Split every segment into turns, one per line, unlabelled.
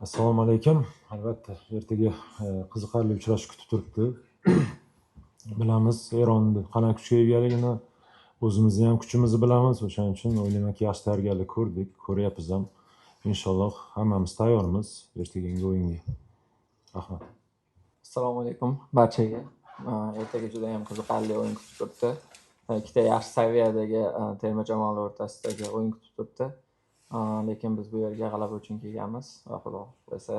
Assalomu alaykum. Albatta, ertaga qiziqarli uchrashuv kutib turibdi. Bilamiz, Eronning qanday kuchga egaligini, o'zimizni ham kuchimizni bilamiz. O'shaning uchun o'ylaymanki, yaxshi tayyorgarlik ko'rdik, ko'ryapmiz ham. Inshaalloh hammamiz tayyormiz ertaga o'yinga. Rahmat.
Assalomu alaykum barchaga. Ertaga juda ham qiziqarli o'yin kutib turibdi. Ikkita yaxshi saviyadagi terma jamoalar o'rtasidagi o'yin kutib turibdi. Lekin biz bu yerga g'alaba uchun kelganmiz va xudo xohlasa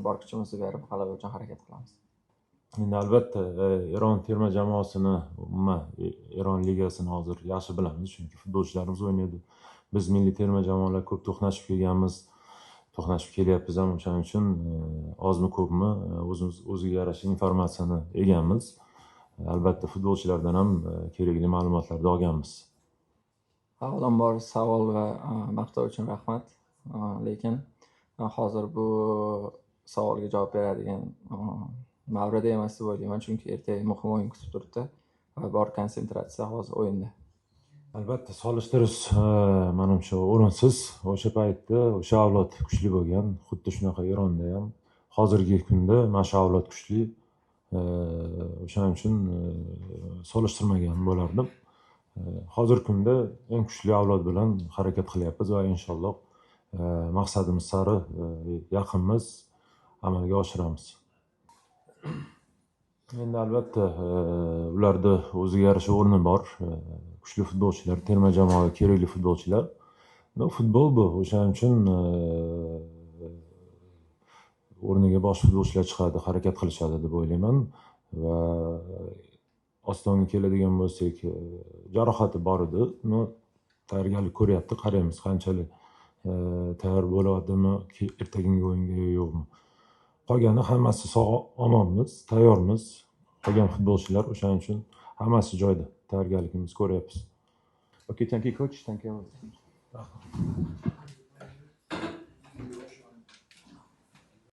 bor kuchimizni berib g'alaba uchun harakat qilamiz.
Endi albatta Eron terma jamoasini, umuman Eron ligasini hozir yaxshi bilamiz, chunki futbolchilarimiz o'ynaydi. Biz milliy terma jamoalar ko'p to'qnashib kelganmiz, to'qnashib kelyapmiz ham. O'shaning uchun ozmi ko'pmi o'ziga yarasha informatsiyani egamiz. Albatta futbolchilardan ham kerakli ma'lumotlarni olganmiz.
Avvalambor savol va maqtov uchun rahmat. Lekin hozir bu savolga javob beradigan mavrida emas deb o'ylayman, chunki ertaga muhim o'yin kutib turibdi va bor konsentratsiya hozir o'yinda.
Albatta solishtirish menimcha o'rinsiz. O'sha paytda o'sha avlod kuchli bo'lgan, xuddi shunaqa Eronda ham hozirgi kunda mana shu avlod kuchli. O'shaning uchun solishtirmagan bo'lardim. Hozirgi kunda eng kuchli avlod bilan harakat qilyapmiz va inshaalloh maqsadimiz sari yaqinmiz, amalga oshiramiz. Endi albatta ularda o'ziga yarasha o'rni bor. Kuchli futbolchilar, terma jamoaga kerakli futbolchilar. Futbol bu. O'shaning uchun o'rniga boshqa futbolchilar chiqadi, harakat qilishadi deb o'ylayman va Ostonga keladigan bo'lsak, jarohati bor edi. Tayyorgarlik ko'ryapti, qaraymiz qanchalik tayyor bo'ladimi ertagingi o'yinga yo'qmi. Qolgani hammasi sog' omonmiz, tayyormiz. Qolgan futbolchilar o'shaning uchun hammasi joyida. Tayyorgarligimizni ko'ryapmiz.
Okay, thank you coach. Thank you.